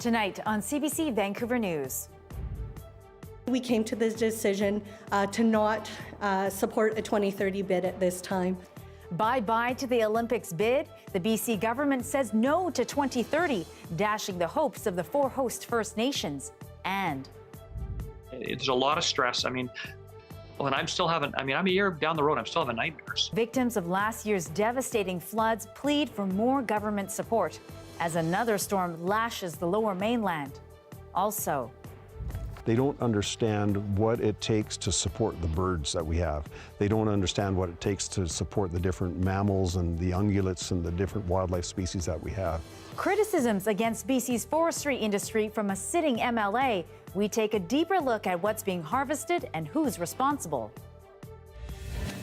Tonight on CBC Vancouver News. We came to the decision to not support a 2030 bid at this time. Bye-bye to the Olympics bid. The BC government says no to 2030, dashing the hopes of the 4 host First Nations. And there's a lot of stress. I'm a year down the road, I'm still having nightmares. Victims of last year's devastating floods plead for more government support as another storm lashes the Lower Mainland. Also, they don't understand what it takes to support the birds that we have. They don't understand what it takes to support the different mammals and the ungulates and the different wildlife species that we have. criticisms against BC's forestry industry from a sitting MLA. We take a deeper look at what's being harvested and who's responsible.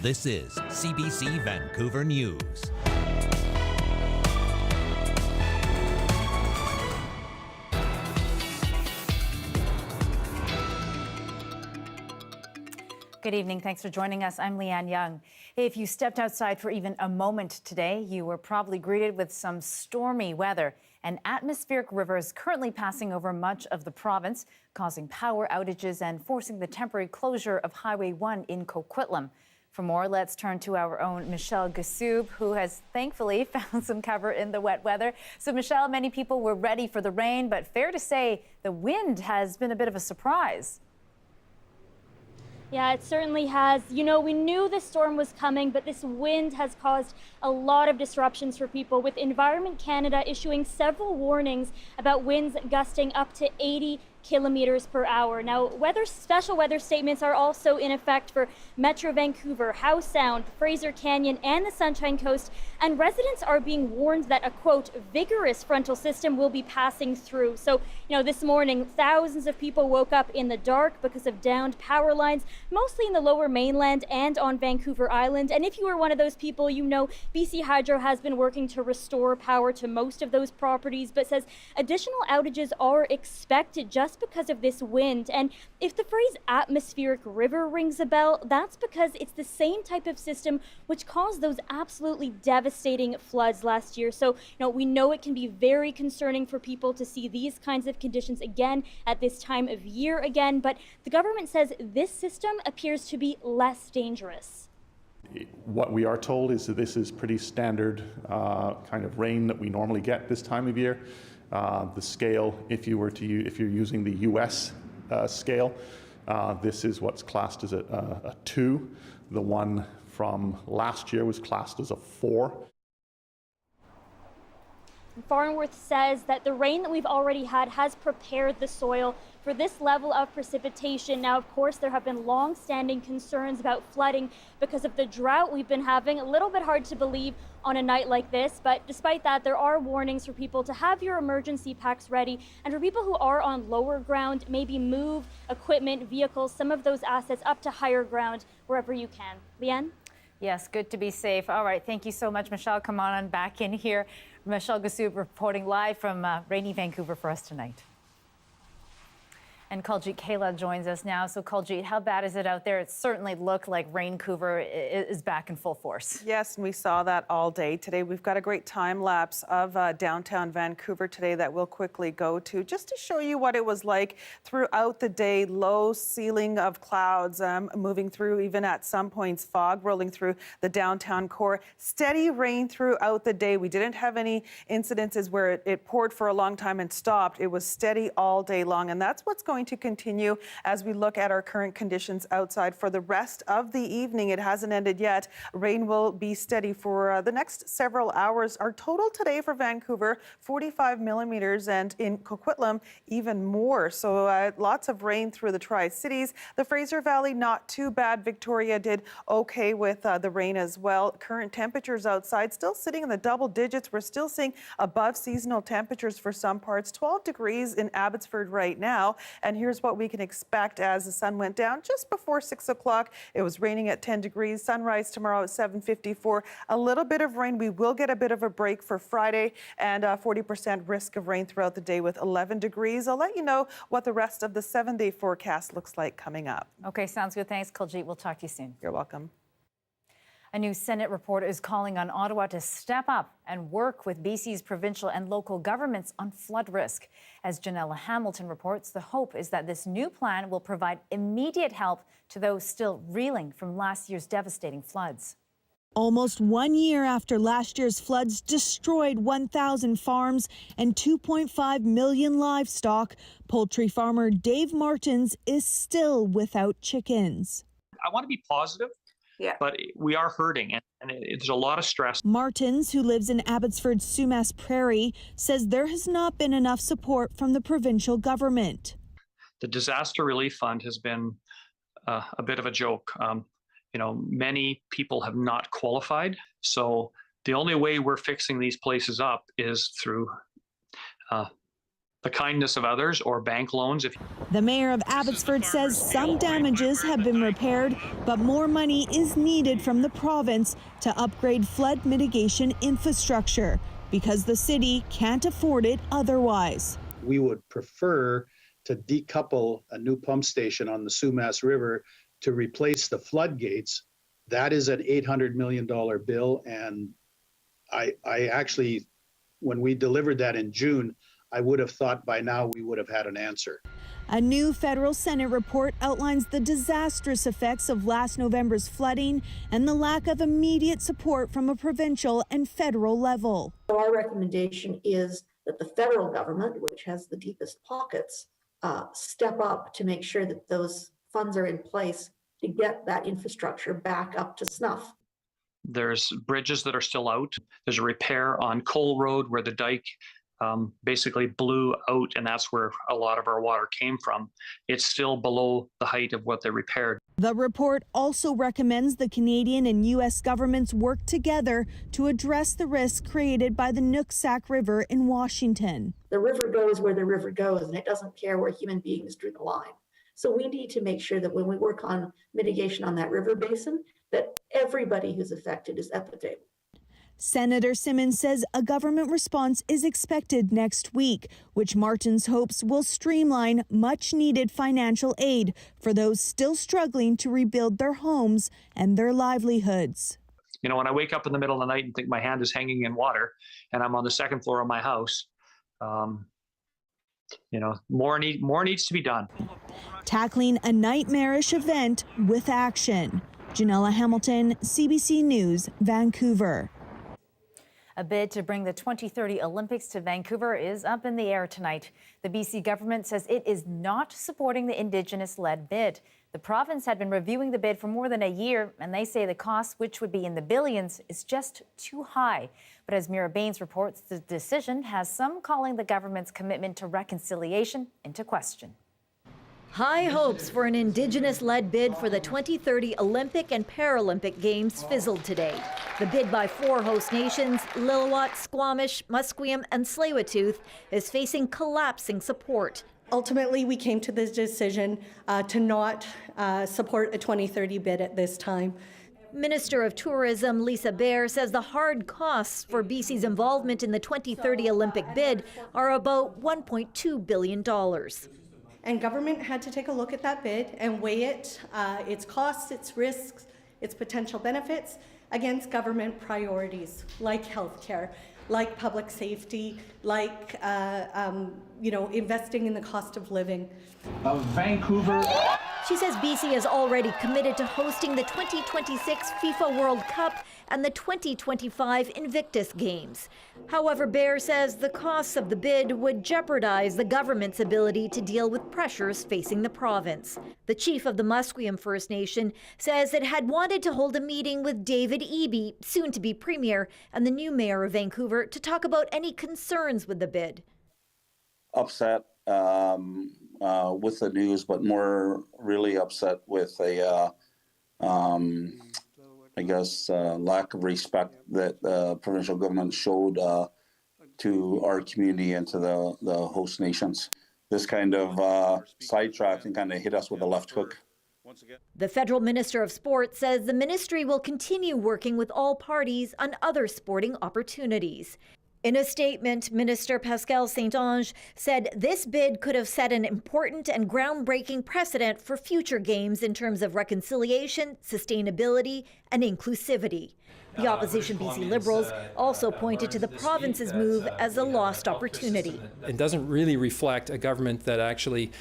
This is CBC Vancouver News. Good evening. Thanks for joining us. I'm Lien Yeung. If you stepped outside for even a moment today, you were probably greeted with some stormy weather. An atmospheric river is currently passing over much of the province, causing power outages and forcing the temporary closure of Highway 1 in Coquitlam. For more, let's turn to our own Michelle Gassoub, who has thankfully found some cover in the wet weather. So, Michelle, many people were ready for the rain, but fair to say the wind has been a bit of a surprise. Yeah, it certainly has. You know, we knew this storm was coming, but this wind has caused a lot of disruptions for people, with Environment Canada issuing several warnings about winds gusting up to 80 kilometers per hour. Now, special weather statements are also in effect for Metro Vancouver, Howe Sound, Fraser Canyon, and the Sunshine Coast, and residents are being warned that a, quote, vigorous frontal system will be passing through. So, you know, this morning, thousands of people woke up in the dark because of downed power lines, mostly in the Lower Mainland and on Vancouver Island. And if you were one of those people, you know BC Hydro has been working to restore power to most of those properties, but says additional outages are expected just because of this wind. And if the phrase atmospheric river rings a bell, that's because it's the same type of system which caused those absolutely devastating floods last year. So, you know, we know it can be very concerning for people to see these kinds of conditions again at this time of year again, but the government says this system appears to be less dangerous. What we are told is that this is pretty standard kind of rain that we normally get this time of year. The scale, if you're using the US scale, this is what's classed as a 2. The one from last year was classed as a 4. Farnworth says that the rain that we've already had has prepared the soil for this level of precipitation. Now, of course, there have been long-standing concerns about flooding because of the drought we've been having. A little bit hard to believe on a night like this, but despite that, there are warnings for people to have your emergency packs ready, and for people who are on lower ground, maybe move equipment, vehicles, some of those assets up to higher ground wherever you can. Lien? Yes, good to be safe. All right, thank you so much, Michelle. Come on back in here. Michelle Gassoub reporting live from rainy Vancouver for us tonight. And Kuljeet Kaila joins us now. So, Kuljeet, how bad is it out there? It certainly looked like Vancouver is back in full force. Yes, and we saw that all day today. We've got a great time lapse of downtown Vancouver today that we'll quickly go to, just to show you what it was like throughout the day. Low ceiling of clouds moving through, even at some points, fog rolling through the downtown core. Steady rain throughout the day. We didn't have any incidences where it poured for a long time and stopped. It was steady all day long, and that's what's going to continue as we look at our current conditions outside for the rest of the evening. It hasn't ended yet. Rain will be steady for the next several hours. Our total today for Vancouver, 45 millimeters, and in Coquitlam, even more. So lots of rain through the Tri-Cities. The Fraser Valley, not too bad. Victoria did okay with the rain as well. Current temperatures outside still sitting in the double digits. We're still seeing above seasonal temperatures for some parts. 12 degrees in Abbotsford right now. And here's what we can expect as the sun went down just before 6 o'clock. It was raining at 10 degrees. Sunrise tomorrow at 7:54. A little bit of rain. We will get a bit of a break for Friday, and 40% risk of rain throughout the day with 11 degrees. I'll let you know what the rest of the 7-day forecast looks like coming up. Okay, sounds good. Thanks, Kuljeet. We'll talk to you soon. You're welcome. A new Senate report is calling on Ottawa to step up and work with BC's provincial and local governments on flood risk. As Janella Hamilton reports, the hope is that this new plan will provide immediate help to those still reeling from last year's devastating floods. Almost 1 year after last year's floods destroyed 1,000 farms and 2.5 million livestock, poultry farmer Dave Martins is still without chickens. I want to be positive, but we are hurting, and there's a lot of stress. Martins, who lives in Abbotsford's Sumas Prairie, says there has not been enough support from the provincial government. The Disaster Relief Fund has been a bit of a joke. Many people have not qualified. So the only way we're fixing these places up is through the kindness of others or bank loans. The mayor of Abbotsford says some damages have been repaired, but more money is needed from the province to upgrade flood mitigation infrastructure because the city can't afford it otherwise. We would prefer to decouple a new pump station on the Sumas River to replace the floodgates. That is an $800 million bill. And I actually, when we delivered that in June, I would have thought by now we would have had an answer. A new federal Senate report outlines the disastrous effects of last November's flooding and the lack of immediate support from a provincial and federal level. Our recommendation is that the federal government, which has the deepest pockets, step up to make sure that those funds are in place to get that infrastructure back up to snuff. There's bridges that are still out. There's a repair on Cole Road where the dike basically blew out, and that's where a lot of our water came from. It's still below the height of what they repaired. The report also recommends the Canadian and U.S. governments work together to address the risk created by the Nooksack River in Washington. The river goes where the river goes, and it doesn't care where human beings drew the line. So we need to make sure that when we work on mitigation on that river basin, that everybody who's affected is at the table. Senator Simmons says a government response is expected next week, which Martins hopes will streamline much-needed financial aid for those still struggling to rebuild their homes and their livelihoods. When I wake up in the middle of the night and think my hand is hanging in water and I'm on the second floor of my house, more needs to be done. Tackling a nightmarish event with action. Janella Hamilton, CBC News, Vancouver. A bid to bring the 2030 Olympics to Vancouver is up in the air tonight. The BC government says it is not supporting the Indigenous-led bid. The province had been reviewing the bid for more than a year, and they say the cost, which would be in the billions, is just too high. But as Mira Baines reports, the decision has some calling the government's commitment to reconciliation into question. High hopes for an Indigenous-led bid for the 2030 Olympic and Paralympic Games fizzled today. The bid by 4 host nations, Lil'wat, Squamish, Musqueam, and Tsleil-Waututh, is facing collapsing support. Ultimately, we came to the decision to not support a 2030 bid at this time. Minister of Tourism Lisa Baer says the hard costs for BC's involvement in the 2030 Olympic bid are about $1.2 billion. And government had to take a look at that bid and weigh it, its costs, its risks, its potential benefits against government priorities like healthcare, like public safety, like investing in the cost of living. Vancouver. She says BC has already committed to hosting the 2026 FIFA World Cup and the 2025 Invictus Games. However, Baer says the costs of the bid would jeopardize the government's ability to deal with pressures facing the province. The chief of the Musqueam First Nation says it had wanted to hold a meeting with David Eby, soon to be premier, and the new mayor of Vancouver to talk about any concerns with the bid. Upset with the news, but more really upset with a lack of respect that the provincial government showed to our community and to the host nations. This kind of sidetracked and kind of hit us with a left hook. The federal minister of sport says the ministry will continue working with all parties on other sporting opportunities. In a statement, Minister Pascal Saint-Onge said this bid could have set an important and groundbreaking precedent for future games in terms of reconciliation, sustainability, and inclusivity. The opposition BC Liberals also pointed to the province's move as a lost opportunity. It doesn't really reflect a government that actually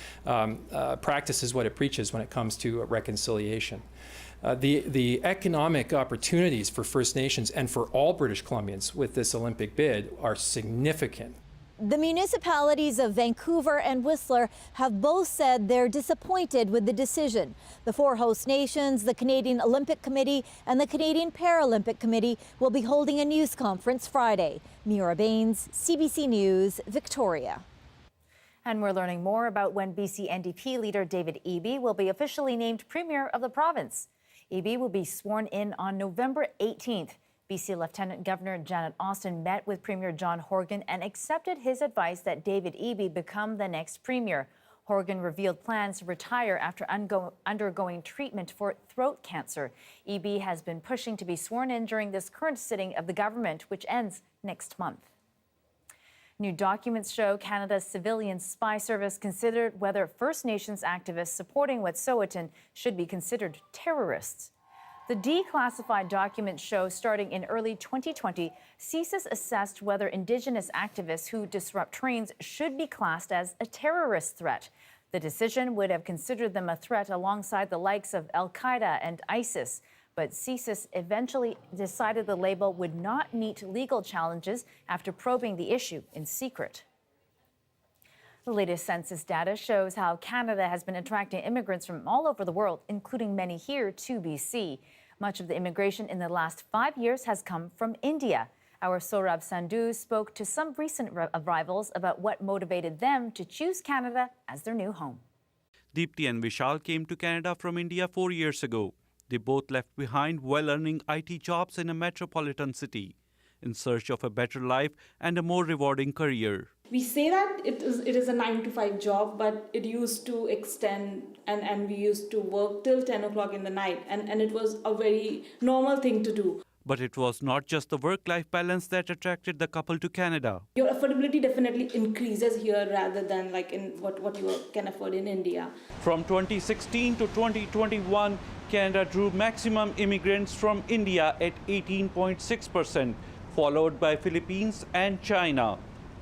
practices what it preaches when it comes to reconciliation. The economic opportunities for First Nations and for all British Columbians with this Olympic bid are significant. The municipalities of Vancouver and Whistler have both said they're disappointed with the decision. The 4 host nations, the Canadian Olympic Committee, and the Canadian Paralympic Committee will be holding a news conference Friday. Mira Baines, CBC News, Victoria. And we're learning more about when BC NDP leader David Eby will be officially named Premier of the province. Eby will be sworn in on November 18th. BC Lieutenant Governor Janet Austin met with Premier John Horgan and accepted his advice that David Eby become the next Premier. Horgan revealed plans to retire after undergoing treatment for throat cancer. Eby has been pushing to be sworn in during this current sitting of the government, which ends next month. New documents show Canada's civilian spy service considered whether First Nations activists supporting Wet'suwet'en should be considered terrorists. The declassified documents show starting in early 2020, Census assessed whether Indigenous activists who disrupt trains should be classed as a terrorist threat. The decision would have considered them a threat alongside the likes of Al-Qaeda and ISIS. But Census eventually decided the label would not meet legal challenges after probing the issue in secret. The latest census data shows how Canada has been attracting immigrants from all over the world, including many here to BC. Much of the immigration in the last 5 years has come from India. Our Saurabh Sandhu spoke to some recent arrivals about what motivated them to choose Canada as their new home. Deepti and Vishal came to Canada from India 4 years ago. They both left behind well-earning IT jobs in a metropolitan city in search of a better life and a more rewarding career. We say that it is a 9-to-5 job, but it used to extend and we used to work till 10 o'clock in the night and it was a very normal thing to do. But it was not just the work-life balance that attracted the couple to Canada. Your affordability definitely increases here rather than like in what you can afford in India. From 2016 to 2021, Canada drew maximum immigrants from India at 18.6%, followed by Philippines and China.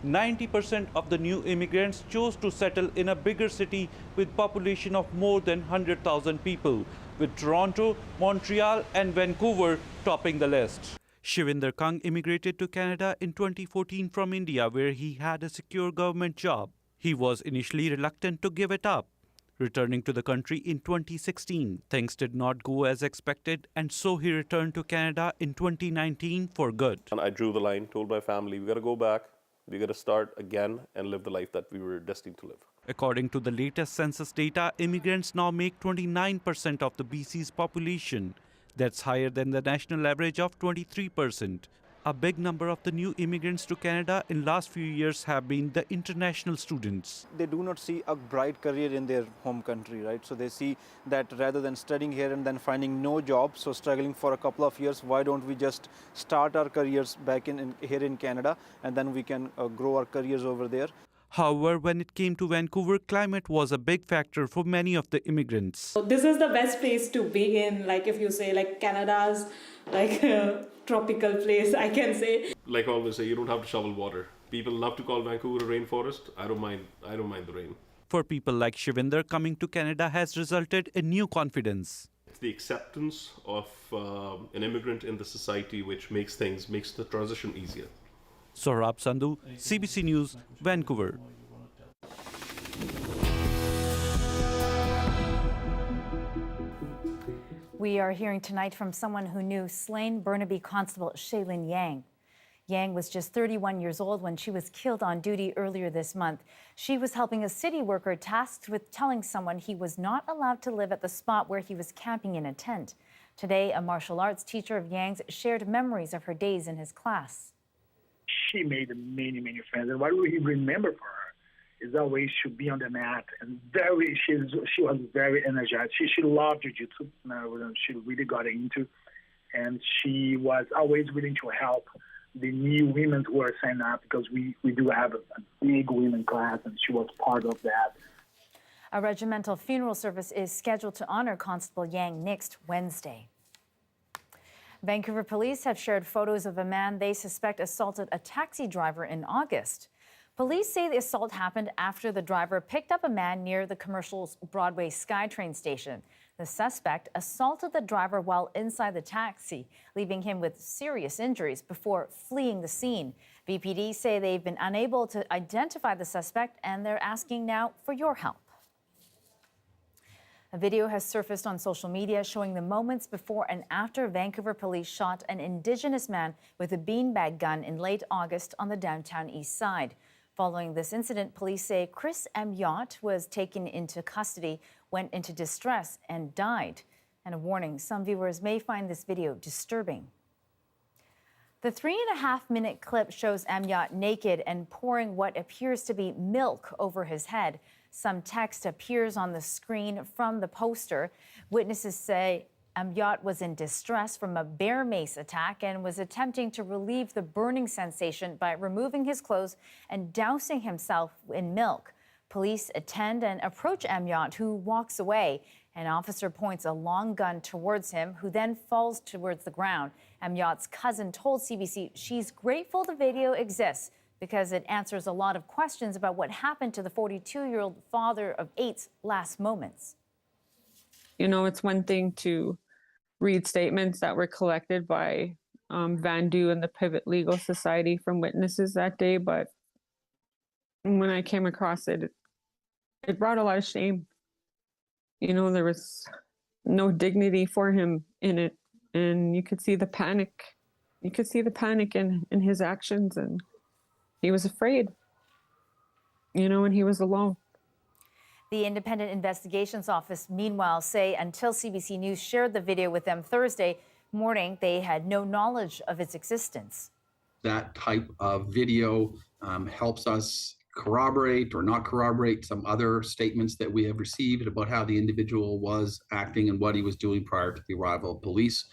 90% of the new immigrants chose to settle in a bigger city with population of more than 100,000 people, with Toronto, Montreal and Vancouver topping the list. Shivinder Kang immigrated to Canada in 2014 from India, where he had a secure government job. He was initially reluctant to give it up. Returning to the country in 2016, things did not go as expected, and so he returned to Canada in 2019 for good. And I drew the line, told my family, we got to go back. We got to start again and live the life that we were destined to live. According to the latest census data, immigrants now make 29% of the BC's population. That's higher than the national average of 23%. A big number of the new immigrants to Canada in last few years have been the international students. They do not see a bright career in their home country, right? So they see that rather than studying here and then finding no job, so struggling for a couple of years, why don't we just start our careers back here in Canada and then we can grow our careers over there. However, when it came to Vancouver, climate was a big factor for many of the immigrants. So this is the best place to be in, like if you say like Canada's like a tropical place, I can say. Like I always say, you don't have to shovel water. People love to call Vancouver a rainforest. I don't mind the rain. For people like Shivinder, coming to Canada has resulted in new confidence. It's the acceptance of an immigrant in the society which makes the transition easier. Saurabh Sandhu, CBC News, Vancouver. We are hearing tonight from someone who knew slain Burnaby Constable Lien Yeung. Yeung was just 31 years old when she was killed on duty earlier this month. She was helping a city worker tasked with telling someone he was not allowed to live at the spot where he was camping in a tent. Today, a martial arts teacher of Yeung's shared memories of her days in his class. She made many friends, and what we remember for her is always she would be on the mat, and she was very energized. She loved jiu-jitsu, she really got into, and she was always willing to help the new women who are signing up, because we do have a big women class, and she was part of that. A regimental funeral service is scheduled to honor Constable Yeung next Wednesday. Vancouver police have shared photos of a man they suspect assaulted a taxi driver in August. Police say the assault happened after the driver picked up a man near the Commercial's Broadway SkyTrain station. The suspect assaulted the driver while inside the taxi, leaving him with serious injuries before fleeing the scene. VPD say they've been unable to identify the suspect, and they're asking now for your help. A video has surfaced on social media showing the moments before and after Vancouver police shot an Indigenous man with a beanbag gun in late August on the downtown east side. Following this incident, police say Chris M. Yacht was taken into custody, went into distress, and died. And a warning, some viewers may find this video disturbing. The 3.5-minute clip shows M. Yacht naked and pouring what appears to be milk over his head. Some text appears on the screen from the poster. Witnesses say Yacht was in distress from a bear mace attack and was attempting to relieve the burning sensation by removing his clothes and dousing himself in milk. Police attend and approach Yacht, who walks away. An officer points a long gun towards him, who then falls towards the ground. Yacht's cousin told CBC she's grateful the video exists because it answers a lot of questions about what happened to the 42-year-old father of 8's last moments. You know, it's one thing to read statements that were collected by Vandu and the Pivot Legal Society from witnesses that day, but when I came across it, it brought a lot of shame. You know, there was no dignity for him in it, and you could see the panic. You could see the panic in his actions, and he was afraid, you know, and he was alone. The Independent Investigations Office, meanwhile, say until CBC News shared the video with them Thursday morning, they had no knowledge of its existence. That type of video helps us corroborate or not corroborate some other statements that we have received about how the individual was acting and what he was doing prior to the arrival of police.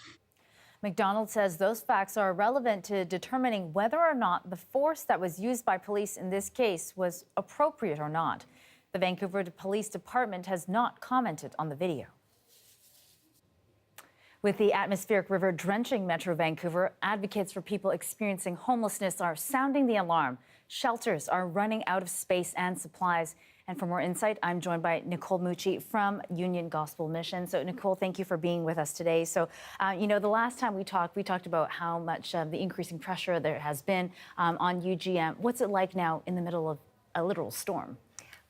McDonald says those facts are relevant to determining whether or not the force that was used by police in this case was appropriate or not. The Vancouver Police Department has not commented on the video. With the atmospheric river drenching Metro Vancouver, advocates for people experiencing homelessness are sounding the alarm. Shelters are running out of space and supplies. And for more insight, I'm joined by Nicole Mucci from Union Gospel Mission. So, Nicole, thank you for being with us today. So, you know, the last time we talked about how much the increasing pressure there has been on UGM. What's it like now in the middle of a literal storm?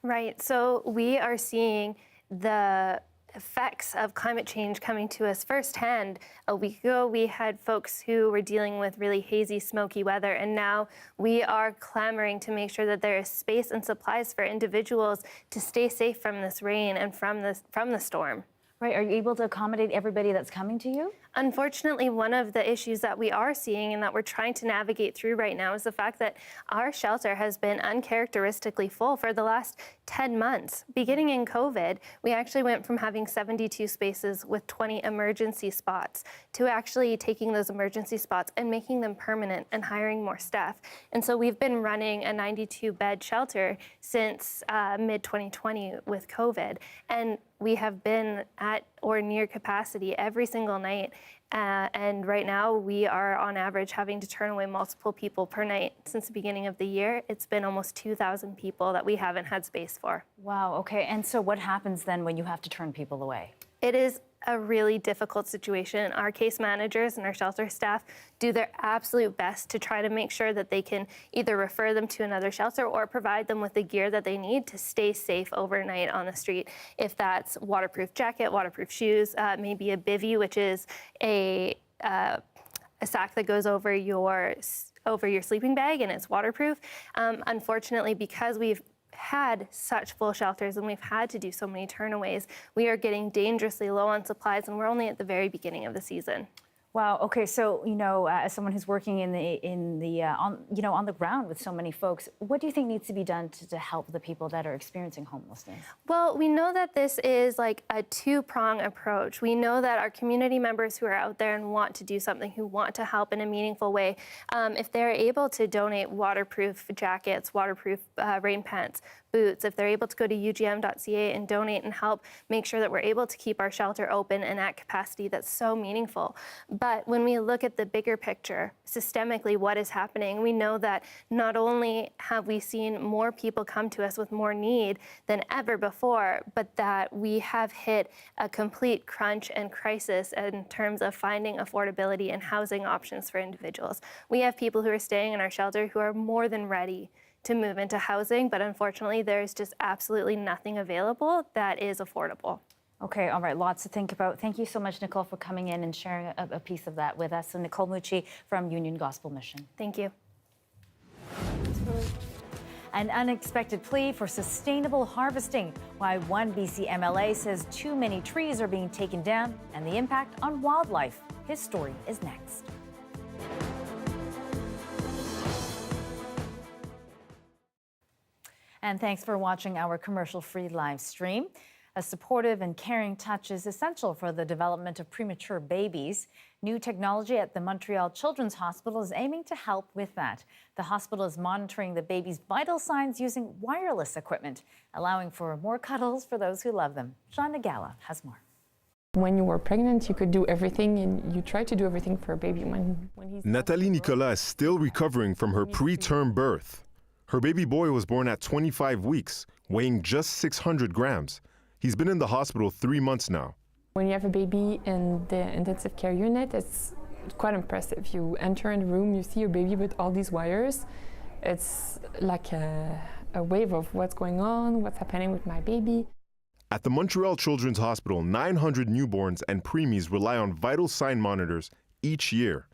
Right. So we are seeing the effects of climate change coming to us firsthand. A week ago, we had folks who were dealing with really hazy, smoky weather, and now we are clamoring to make sure that there is space and supplies for individuals to stay safe from this rain and from the storm. Right. Are you able to accommodate everybody that's coming to you? Unfortunately, one of the issues that we are seeing and that we're trying to navigate through right now is the fact that our shelter has been uncharacteristically full for the last 10 months. Beginning in COVID, we actually went from having 72 spaces with 20 emergency spots to actually taking those emergency spots and making them permanent and hiring more staff. And so we've been running a 92-bed shelter since mid-2020 with COVID. And we have been at or near capacity every single night. And right now we are on average having to turn away multiple people per night. Since the beginning of the year, it's been almost 2,000 people that we haven't had space for. Wow, okay. And so what happens then when you have to turn people away? It is a really difficult situation. Our case managers and our shelter staff do their absolute best to try to make sure that they can either refer them to another shelter or provide them with the gear that they need to stay safe overnight on the street. If that's waterproof jacket, waterproof shoes, maybe a bivvy, which is a sack that goes over your sleeping bag and it's waterproof. Unfortunately, because we've had such full shelters and we've had to do so many turnaways, we are getting dangerously low on supplies, and we're only at the very beginning of the season. Wow. Okay. So, as someone who's working on the ground with so many folks, what do you think needs to be done to help the people that are experiencing homelessness? Well, we know that this is like a two-prong approach. We know that our community members who are out there and want to do something, who want to help in a meaningful way, if they're able to donate waterproof jackets, waterproof rain pants, boots, if they're able to go to ugm.ca and donate and help make sure that we're able to keep our shelter open and at capacity, that's so meaningful. But when we look at the bigger picture, systemically, what is happening, we know that not only have we seen more people come to us with more need than ever before, but that we have hit a complete crunch and crisis in terms of finding affordability and housing options for individuals. We have people who are staying in our shelter who are more than ready to move into housing, but unfortunately, there's just absolutely nothing available that is affordable. Okay, all right, lots to think about. Thank you so much, Nicole, for coming in and sharing a piece of that with us. So Nicole Mucci from Union Gospel Mission. Thank you. An unexpected plea for sustainable harvesting. Why one BC MLA says too many trees are being taken down and the impact on wildlife. His story is next. And thanks for watching our commercial-free live stream. A supportive and caring touch is essential for the development of premature babies. New technology at the Montreal Children's Hospital is aiming to help with that. The hospital is monitoring the baby's vital signs using wireless equipment, allowing for more cuddles for those who love them. Jean Nagala has more. When you were pregnant, you could do everything, and you try to do everything for a baby. When he's Nathalie Nicolas is still recovering from her preterm birth. Her baby boy was born at 25 weeks, weighing just 600 grams. He's been in the hospital 3 months now. When you have a baby in the intensive care unit, it's quite impressive. You enter in the room, you see your baby with all these wires. It's like a wave of what's going on, what's happening with my baby. At the Montreal Children's Hospital, 900 newborns and preemies rely on vital sign monitors each year.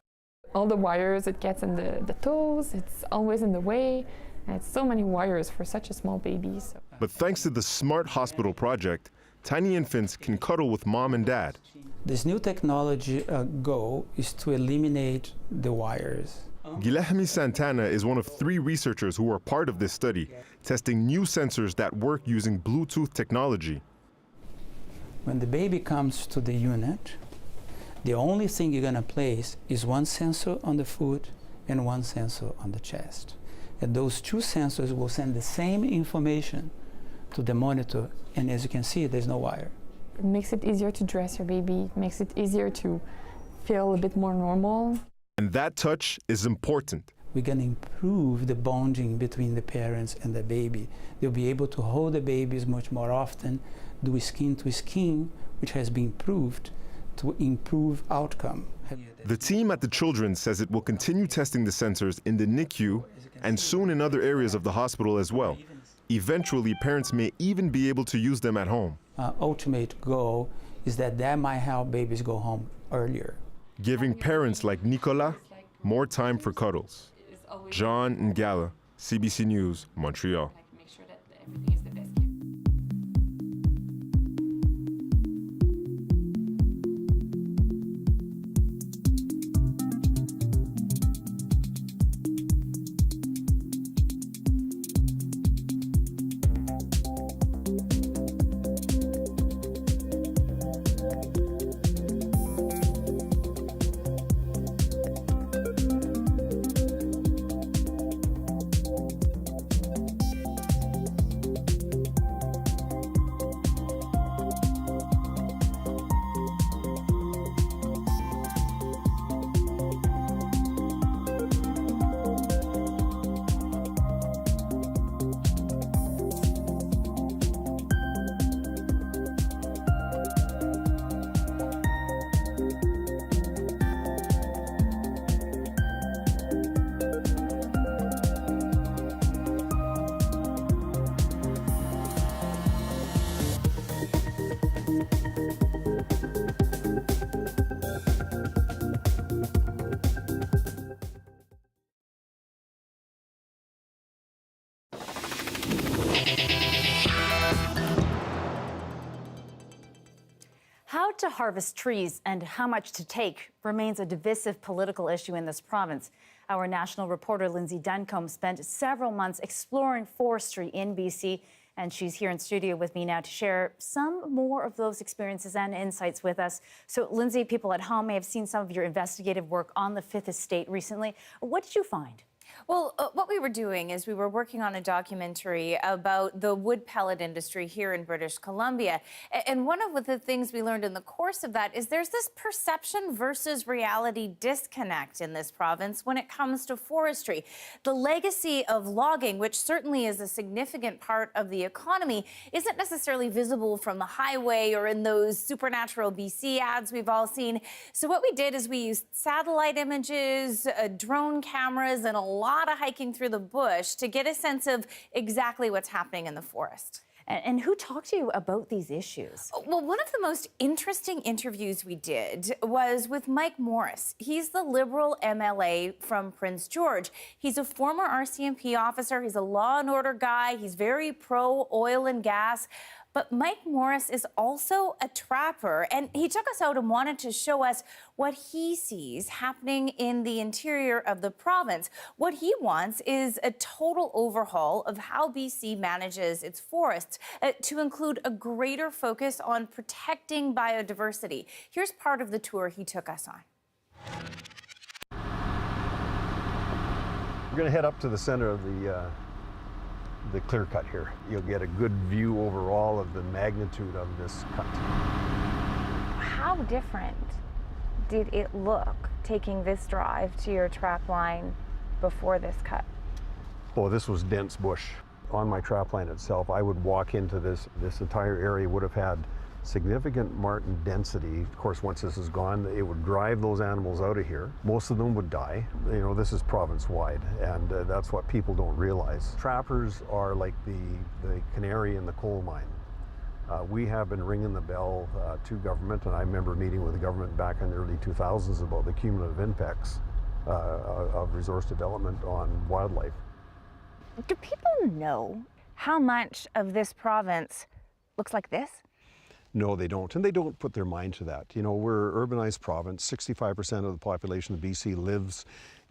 All the wires, it gets in the toes, it's always in the way. And it's so many wires for such a small baby. So. But thanks to the Smart Hospital project, tiny infants can cuddle with mom and dad. This new technology goal is to eliminate the wires. Guilherme Santana is one of 3 researchers who are part of this study, testing new sensors that work using Bluetooth technology. When the baby comes to the unit, the only thing you're going to place is one sensor on the foot and one sensor on the chest. And those 2 sensors will send the same information to the monitor, and as you can see, there's no wire. It makes it easier to dress your baby, it makes it easier to feel a bit more normal. And that touch is important. We're going to improve the bonding between the parents and the baby. They'll be able to hold the babies much more often, do skin to skin, which has been proved to improve outcome. The team at the Children's says it will continue testing the sensors in the NICU and soon in other areas of the hospital as well. Eventually, parents may even be able to use them at home. Ultimate goal is that might help babies go home earlier. Giving parents like Nicolas more time for cuddles. John Ngala, CBC News, Montreal. to harvest trees and how much to take remains a divisive political issue in this province. Our national reporter Lindsay Duncombe spent several months exploring forestry in BC, and she's here in studio with me now to share some more of those experiences and insights with us. So, Lindsay, people at home may have seen some of your investigative work on the Fifth Estate recently. What did you find? Well, what we were doing is we were working on a documentary about the wood pellet industry here in British Columbia. And one of the things we learned in the course of that is there's this perception versus reality disconnect in this province when it comes to forestry. The legacy of logging, which certainly is a significant part of the economy, isn't necessarily visible from the highway or in those supernatural BC ads we've all seen. So what we did is we used satellite images, drone cameras, and a lot of hiking through the bush to get a sense of exactly what's happening in the forest. And who talked to you about these issues? Well, one of the most interesting interviews we did was with Mike Morris. He's the Liberal MLA from Prince George. He's a former RCMP officer. He's a law and order guy. He's very pro oil and gas. But Mike Morris is also a trapper, and he took us out and wanted to show us what he sees happening in the interior of the province. What he wants is a total overhaul of how BC manages its forests to include a greater focus on protecting biodiversity. Here's part of the tour he took us on. We're going to head up to the center of the clear cut here. You'll get a good view overall of the magnitude of this cut. How different did it look taking this drive to your trap line before this cut? Oh, this was dense bush. On my trap line itself, I would walk into this entire area would have had significant marten density. Of course, once this is gone, it would drive those animals out of here. Most of them would die. You know, this is province-wide, and that's what people don't realize. Trappers are like the canary in the coal mine. We have been ringing the bell to government, and I remember meeting with the government back in the early 2000s about the cumulative impacts of resource development on wildlife. Do people know how much of this province looks like this? No, they don't, and they don't put their mind to that. You know, we're an urbanized province. 65% of the population of BC lives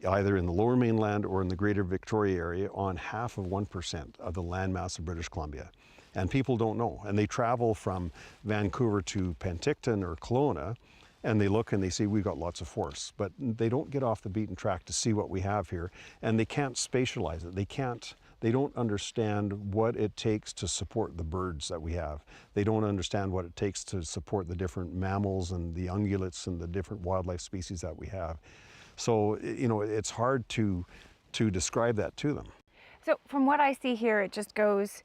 either in the Lower Mainland or in the Greater Victoria area on half of 1% of the landmass of British Columbia. And people don't know, and they travel from Vancouver to Penticton or Kelowna, and they look and they see we've got lots of forests, but they don't get off the beaten track to see what we have here, and they can't spatialize it. They don't understand what it takes to support the birds that we have. They don't understand what it takes to support the different mammals and the ungulates and the different wildlife species that we have. So, you know, it's hard to describe that to them. So from what I see here, it just goes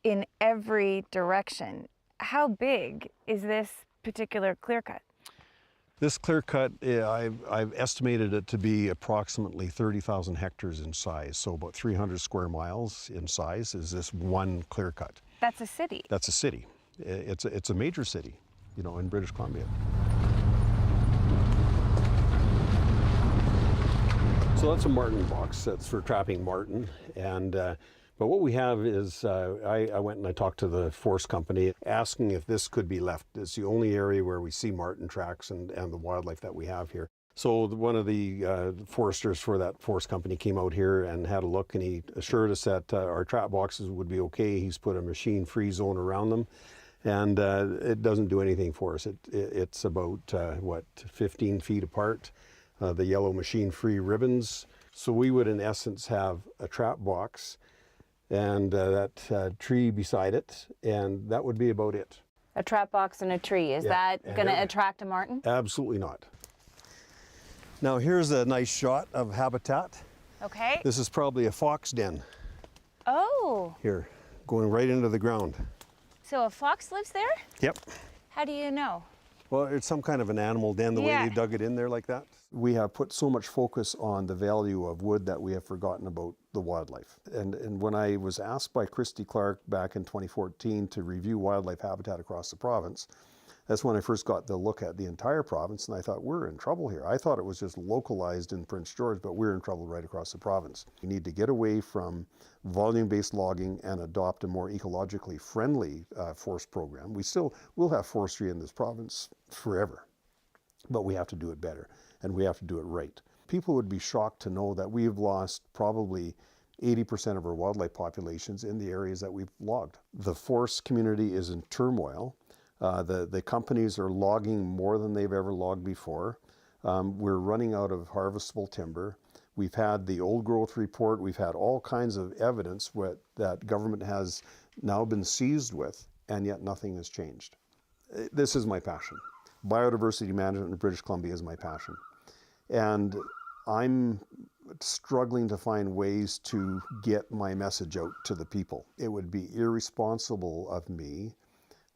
in every direction. How big is this particular clear cut? This clear cut, I've estimated it to be approximately 30,000 hectares in size. So about 300 square miles in size is this one clear cut. That's a city. That's a city. It's a major city, you know, in British Columbia. So that's a marten box. That's for trapping marten. And but what we have is, I went and I talked to the forest company asking if this could be left. It's the only area where we see marten tracks and the wildlife that we have here. So one of the foresters for that forest company came out here and had a look, and he assured us that our trap boxes would be okay. He's put a machine-free zone around them, and it doesn't do anything for us. It's about, 15 feet apart, the yellow machine-free ribbons. So we would, in essence, have a trap box and that tree beside it, and that would be about it. A trap box and a tree. Is that going to attract a marten? Absolutely not. Now here's a nice shot of habitat. Okay. This is probably a fox den. Oh. Here, going right into the ground. So a fox lives there? Yep. How do you know? Well, it's some kind of an animal den, the way they dug it in there like that. We have put so much focus on the value of wood that we have forgotten about the wildlife. And when I was asked by Christy Clark back in 2014 to review wildlife habitat across the province, That's when I first got the look at the entire province, and I thought, we're in trouble here. I thought it was just localized in Prince George, but we're in trouble right across the province. We need to get away from volume-based logging and adopt a more ecologically friendly forest program. We'll have forestry in this province forever, but we have to do it better, and we have to do it right. People would be shocked to know that we've lost probably 80% of our wildlife populations in the areas that we've logged. The forest community is in turmoil. The companies are logging more than they've ever logged before. We're running out of harvestable timber. We've had the old growth report. We've had all kinds of evidence that government has now been seized with, and yet nothing has changed. This is my passion. Biodiversity management in British Columbia is my passion. And I'm struggling to find ways to get my message out to the people. It would be irresponsible of me,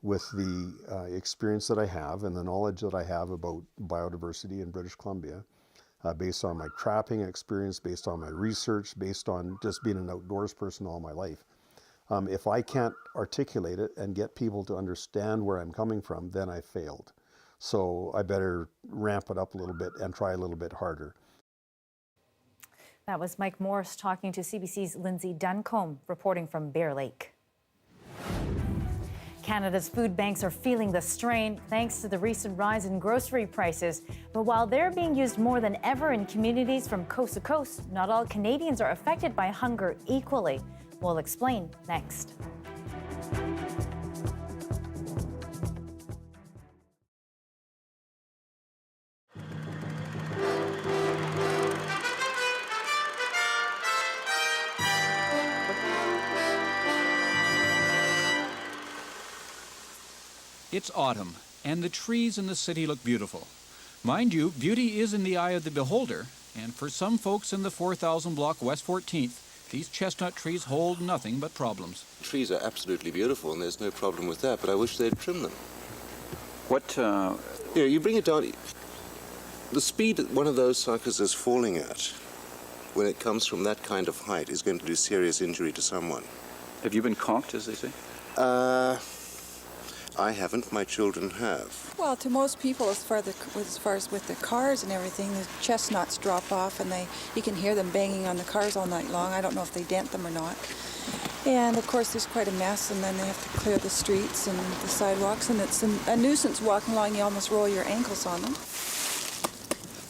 with the experience that I have and the knowledge that I have about biodiversity in British Columbia, based on my trapping experience, based on my research, based on just being an outdoors person all my life. If I can't articulate it and get people to understand where I'm coming from, then I failed. So I better ramp it up a little bit and try a little bit harder. That was Mike Morris talking to CBC's Lindsay Duncombe, reporting from Bear Lake. Canada's food banks are feeling the strain thanks to the recent rise in grocery prices. But while they're being used more than ever in communities from coast to coast, not all Canadians are affected by hunger equally. We'll explain next. It's autumn, and the trees in the city look beautiful. Mind you, beauty is in the eye of the beholder, and for some folks in the 4000 block West 14th, these chestnut trees hold nothing but problems. Trees are absolutely beautiful, and there's no problem with that, but I wish they'd trim them. You bring it down. The speed that one of those suckers is falling at, when it comes from that kind of height, is going to do serious injury to someone. Have you been conked, as they say? I haven't. My children have. Well, to most people, as far as with the cars and everything, the chestnuts drop off, and you can hear them banging on the cars all night long. I don't know if they dent them or not. And of course, there's quite a mess, and then they have to clear the streets and the sidewalks, and it's a nuisance walking along. You almost roll your ankles on them.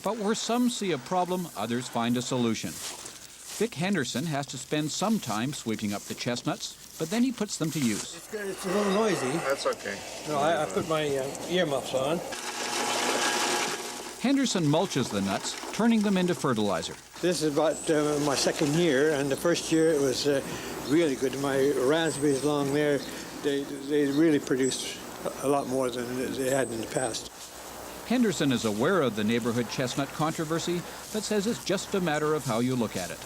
But where some see a problem, others find a solution. Vic Henderson has to spend some time sweeping up the chestnuts, but then he puts them to use. It's a little noisy. That's okay. No, I put my earmuffs on. Henderson mulches the nuts, turning them into fertilizer. This is about my second year, and the first year it was really good. My raspberries along there, they really produced a lot more than they had in the past. Henderson is aware of the neighborhood chestnut controversy, but says it's just a matter of how you look at it.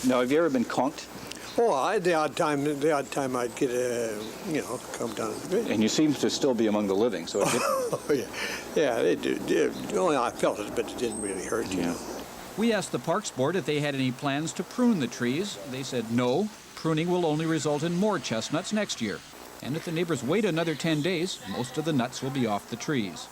Now, have you ever been conked? Oh, the odd time I'd get come down a bit. And you seem to still be among the living, so they do. Only I felt it, but it didn't really hurt, you know. We asked the Parks Board if they had any plans to prune the trees. They said no, pruning will only result in more chestnuts next year. And if the neighbors wait another 10 days, most of the nuts will be off the trees.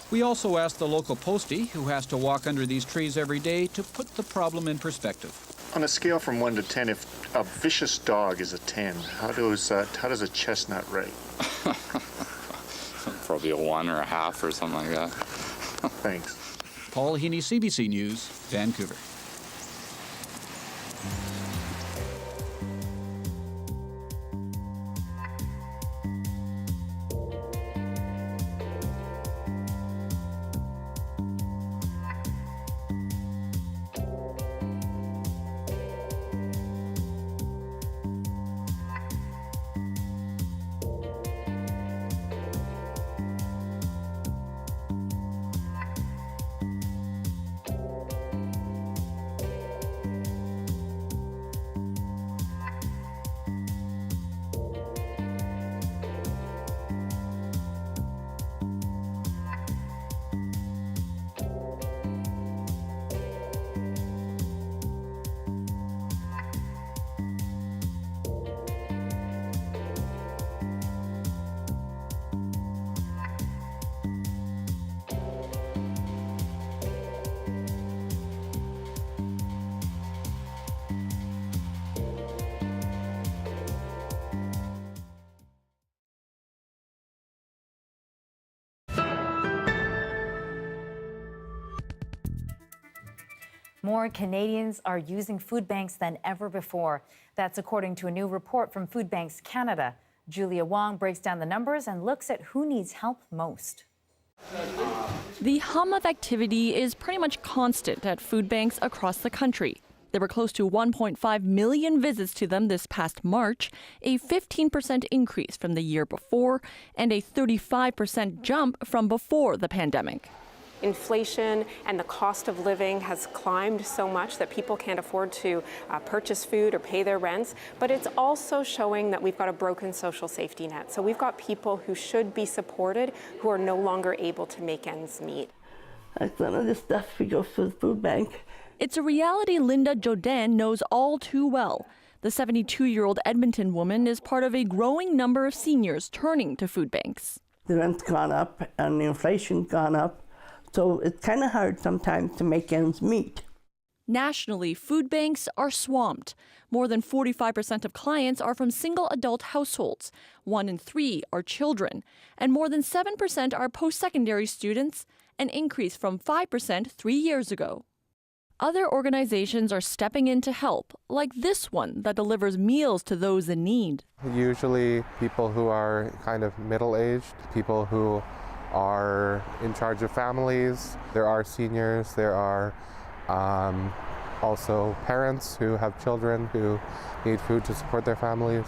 We also asked the local postie, who has to walk under these trees every day, to put the problem in perspective. On a scale from 1 to 10, if a vicious dog is a 10, how does a chestnut rate? Probably a 1 or a half or something like that. Thanks. Paul Heaney, CBC News, Vancouver. More Canadians are using food banks than ever before. That's according to a new report from Food Banks Canada. Julia Wong breaks down the numbers and looks at who needs help most. The hum of activity is pretty much constant at food banks across the country. There were close to 1.5 million visits to them this past March, a 15% increase from the year before, and a 35% jump from before the pandemic. Inflation and the cost of living has climbed so much that people can't afford to purchase food or pay their rents, but it's also showing that we've got a broken social safety net. So we've got people who should be supported who are no longer able to make ends meet. Some of the stuff we go to the food bank. It's a reality Linda Jodin knows all too well. The 72-year-old Edmonton woman is part of a growing number of seniors turning to food banks. The rent's gone up and the inflation's gone up. So it's kind of hard sometimes to make ends meet. Nationally, food banks are swamped. More than 45% of clients are from single adult households. 1 in 3 are children. And more than 7% are post-secondary students, an increase from 5% 3 years ago. Other organizations are stepping in to help, like this one that delivers meals to those in need. Usually people who are kind of middle-aged, people who are in charge of families. There are seniors, there are also parents who have children who need food to support their families.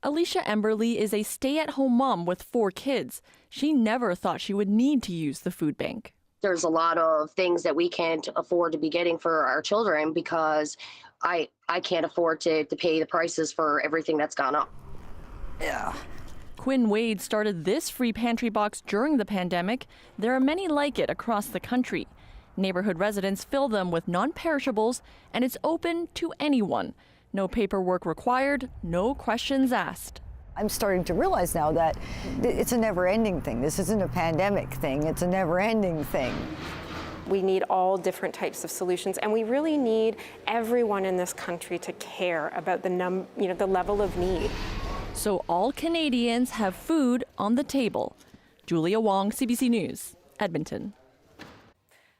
Alicia Emberley is a stay-at-home mom with 4 kids. She never thought she would need to use the food bank. There's a lot of things that we can't afford to be getting for our children because I can't afford to pay the prices for everything that's gone up. Yeah. Quinn Wade started this free pantry box during the pandemic. There are many like it across the country. Neighborhood residents fill them with non-perishables, and it's open to anyone. No paperwork required, no questions asked. I'm starting to realize now that it's a never-ending thing. This isn't a pandemic thing, it's a never-ending thing. We need all different types of solutions, and we really need everyone in this country to care about the level of need. So all Canadians have food on the table. Julia Wong, CBC News, Edmonton.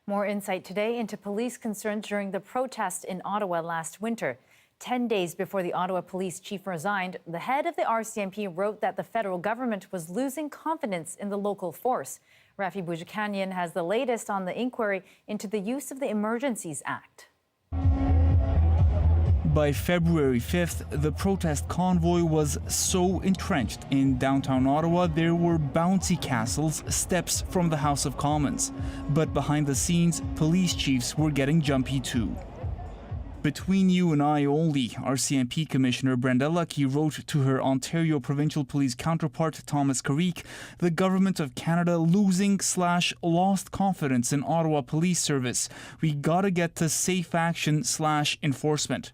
More insight today into police concerns during the protest in Ottawa last winter. 10 days before the Ottawa police chief resigned, the head of the RCMP wrote that the federal government was losing confidence in the local force. Rafi Boudjikanian has the latest on the inquiry into the use of the Emergencies Act. By February 5th, the protest convoy was so entrenched in downtown Ottawa, there were bouncy castles steps from the House of Commons. But behind the scenes, police chiefs were getting jumpy too. Between you and I only, RCMP Commissioner Brenda Lucky wrote to her Ontario Provincial Police counterpart Thomas Carrick, the Government of Canada losing/lost confidence in Ottawa Police Service. We gotta get to safe action/enforcement.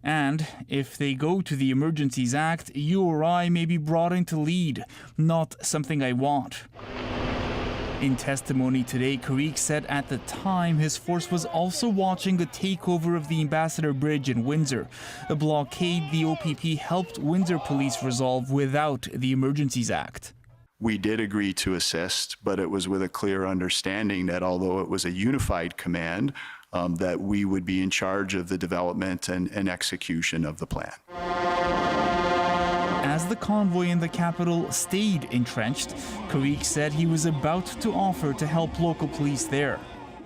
And if they go to the Emergencies Act, you or I may be brought in to lead. Not something I want. In testimony today, Carrick said at the time his force was also watching the takeover of the Ambassador Bridge in Windsor, a blockade the OPP helped Windsor Police resolve without the Emergencies Act. We did agree to assist, but it was with a clear understanding that although it was a unified command, that we would be in charge of the development and execution of the plan. As the convoy in the capital stayed entrenched, Carrick said he was about to offer to help local police there.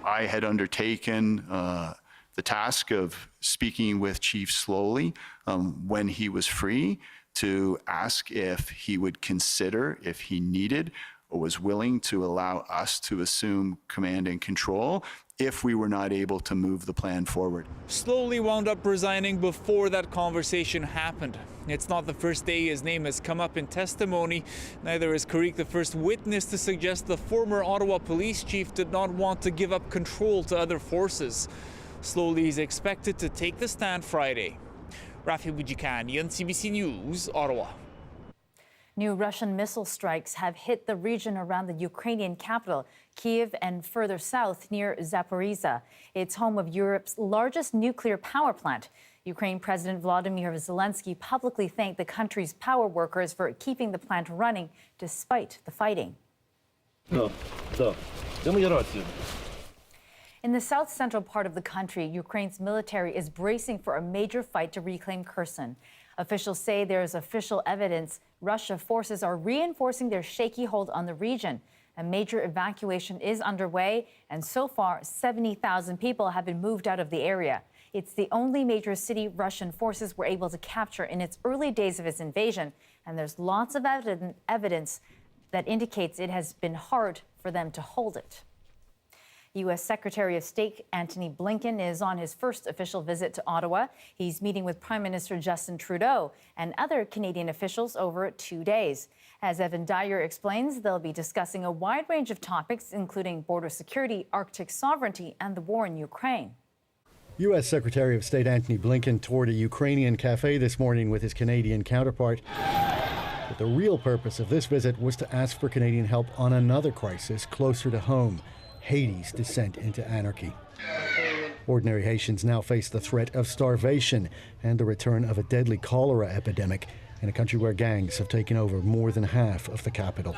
I had undertaken the task of speaking with Chief Slowly when he was free to ask if he would consider, if he needed or was willing to allow us to assume command and control if we were not able to move the plan forward. Slowly wound up resigning before that conversation happened. It's not the first day his name has come up in testimony. Neither is Carrick the first witness to suggest the former Ottawa police chief did not want to give up control to other forces. Slowly is expected to take the stand Friday. Rafi Boudjikanian, CBC News, Ottawa. New Russian missile strikes have hit the region around the Ukrainian capital, Kyiv, and further south near Zaporizhzhia. It's home of Europe's largest nuclear power plant. Ukraine President Volodymyr Zelensky publicly thanked the country's power workers for keeping the plant running despite the fighting. In the south central part of the country, Ukraine's military is bracing for a major fight to reclaim Kherson. Officials say there is official evidence Russian forces are reinforcing their shaky hold on the region. A major evacuation is underway, and so far, 70,000 people have been moved out of the area. It's the only major city Russian forces were able to capture in its early days of its invasion, and there's lots of evidence that indicates it has been hard for them to hold it. U.S. Secretary of State Antony Blinken is on his first official visit to Ottawa. He's meeting with Prime Minister Justin Trudeau and other Canadian officials over 2 days. As Evan Dyer explains, they'll be discussing a wide range of topics, including border security, Arctic sovereignty, and the war in Ukraine. U.S. Secretary of State Antony Blinken toured a Ukrainian cafe this morning with his Canadian counterpart. But the real purpose of this visit was to ask for Canadian help on another crisis closer to home: Haiti's descent into anarchy. Ordinary Haitians now face the threat of starvation and the return of a deadly cholera epidemic in a country where gangs have taken over more than half of the capital.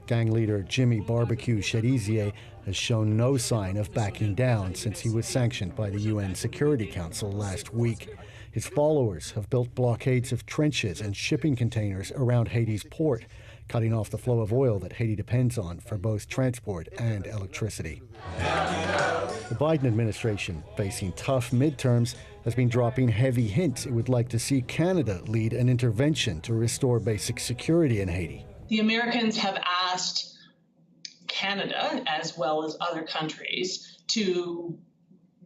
Gang leader Jimmy Barbecue Cherizier has shown no sign of backing down since he was sanctioned by the UN Security Council last week. His followers have built blockades of trenches and shipping containers around Haiti's port, cutting off the flow of oil that Haiti depends on for both transport and electricity. The Biden administration, facing tough midterms, has been dropping heavy hints it would like to see Canada lead an intervention to restore basic security in Haiti. The Americans have asked Canada, as well as other countries, to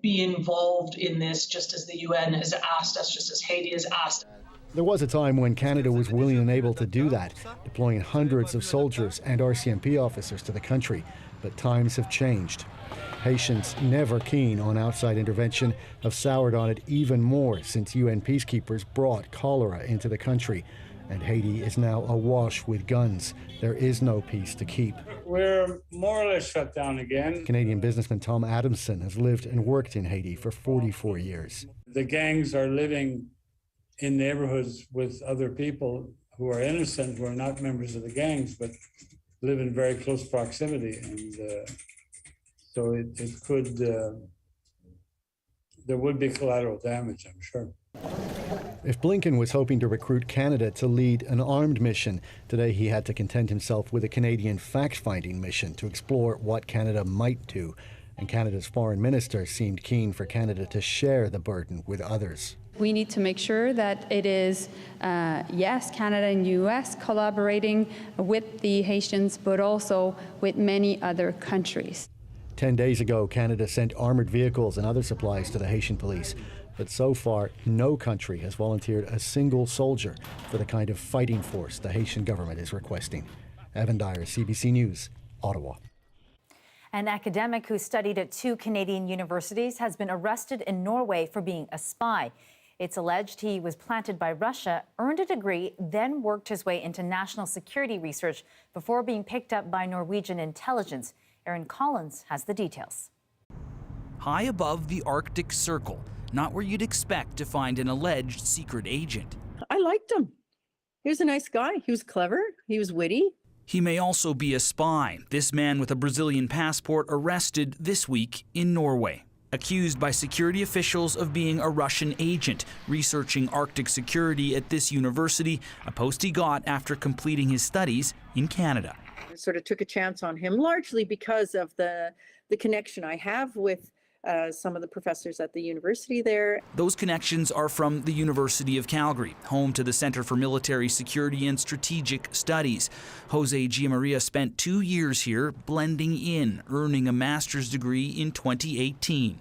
be involved in this, just as the UN has asked us, just as Haiti has asked. There was a time when Canada was willing and able to do that, deploying hundreds of soldiers and RCMP officers to the country. But times have changed. Haitians, never keen on outside intervention, have soured on it even more since UN peacekeepers brought cholera into the country. And Haiti is now awash with guns. There is no peace to keep. We're more or less shut down again. Canadian businessman Tom Adamson has lived and worked in Haiti for 44 years. The gangs are living in neighborhoods with other people who are innocent, who are not members of the gangs, but live in very close proximity. And so it could, there would be collateral damage, I'm sure. If Blinken was hoping to recruit Canada to lead an armed mission, today he had to content himself with a Canadian fact-finding mission to explore what Canada might do. And Canada's foreign minister seemed keen for Canada to share the burden with others. We need to make sure that it is, yes, Canada and U.S. collaborating with the Haitians, but also with many other countries. 10 days ago, Canada sent armored vehicles and other supplies to the Haitian police. But so far, no country has volunteered a single soldier for the kind of fighting force the Haitian government is requesting. Evan Dyer, CBC News, Ottawa. An academic who studied at 2 Canadian universities has been arrested in Norway for being a spy. It's alleged he was planted by Russia, earned a degree, then worked his way into national security research before being picked up by Norwegian intelligence. Aaron Collins has the details. High above the Arctic Circle, not where you'd expect to find an alleged secret agent. I liked him. He was a nice guy. He was clever. He was witty. He may also be a spy. This man with a Brazilian passport arrested this week in Norway, accused by security officials of being a Russian agent researching Arctic security at this university, a post he got after completing his studies in Canada. I sort of took a chance on him, largely because of the connection I have with some of the professors at the university there. Those connections are from the University of Calgary, home to the Centre for Military Security and Strategic Studies. Jose Giamaria spent 2 years here, blending in, earning a master's degree in 2018.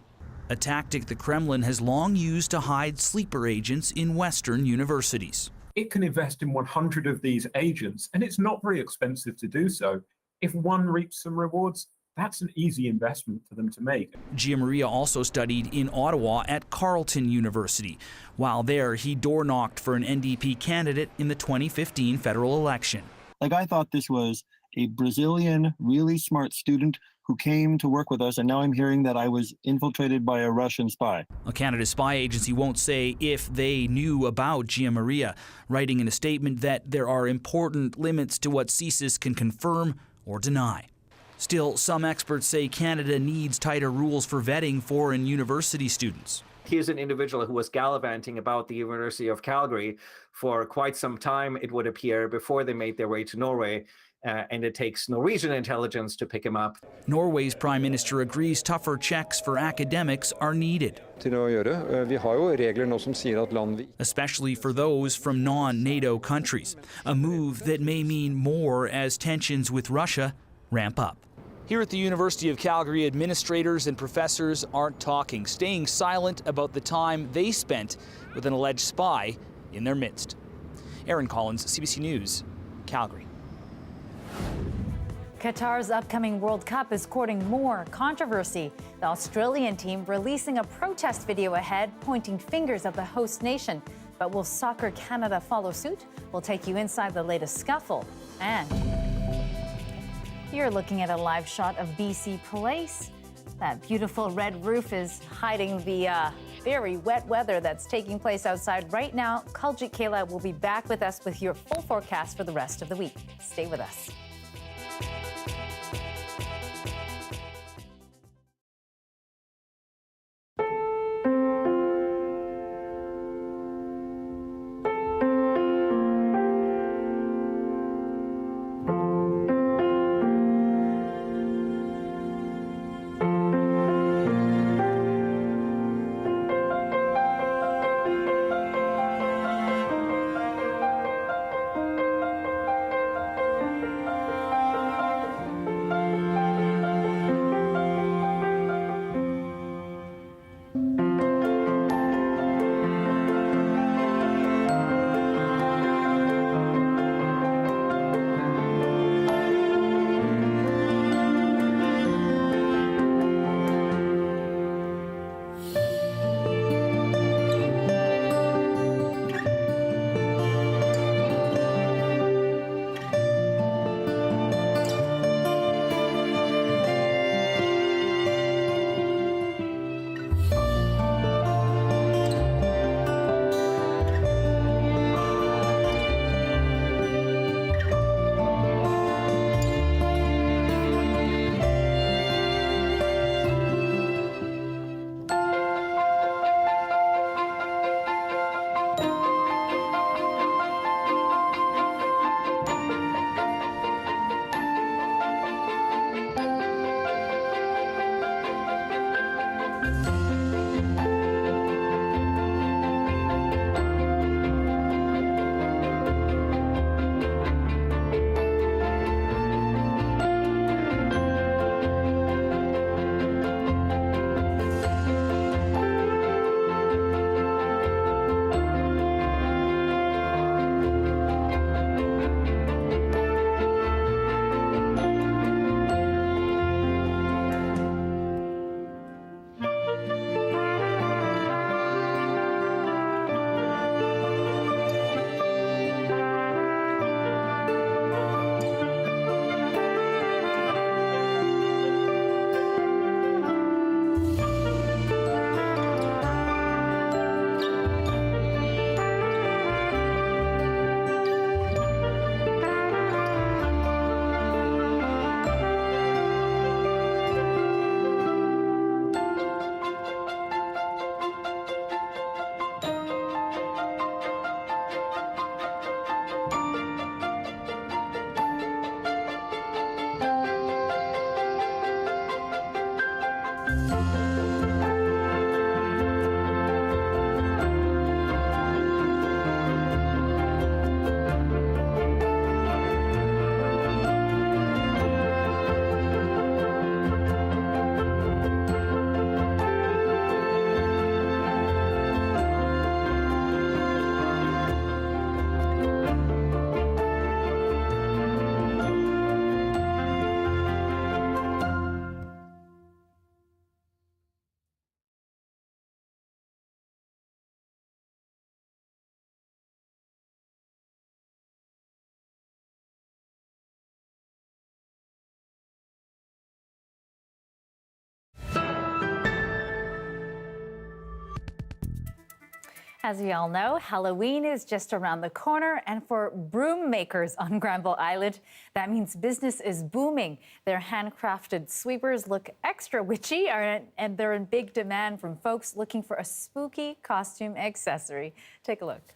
A tactic the Kremlin has long used to hide sleeper agents in Western universities. It can invest in 100 of these agents, and it's not very expensive to do so. If one reaps some rewards, that's an easy investment for them to make. Giamaria also studied in Ottawa at Carleton University. While there, he door-knocked for an NDP candidate in the 2015 federal election. I thought this was a Brazilian, really smart student who came to work with us, and now I'm hearing that I was infiltrated by a Russian spy. A Canada spy agency won't say if they knew about Giamaria, writing in a statement that there are important limits to what CSIS can confirm or deny. Still, some experts say Canada needs tighter rules for vetting foreign university students. He is an individual who was gallivanting about the University of Calgary for quite some time, it would appear, before they made their way to Norway. And it takes Norwegian intelligence to pick him up. Norway's prime minister agrees tougher checks for academics are needed, especially for those from non-NATO countries, a move that may mean more as tensions with Russia ramp up. Here at the University of Calgary, administrators and professors aren't talking, staying silent about the time they spent with an alleged spy in their midst. Aaron Collins, CBC News, Calgary. Qatar's upcoming World Cup is courting more controversy. The Australian team releasing a protest video ahead, pointing fingers at the host nation. But will Soccer Canada follow suit? We'll take you inside the latest scuffle. And you're looking at a live shot of BC Place. That beautiful red roof is hiding the very wet weather that's taking place outside right now. Kuljeet Kaila will be back with us with your full forecast for the rest of the week. Stay with us. As we all know, Halloween is just around the corner, and for broom makers on Granville Island, that means business is booming. Their handcrafted sweepers look extra witchy, and they're in big demand from folks looking for a spooky costume accessory. Take a look.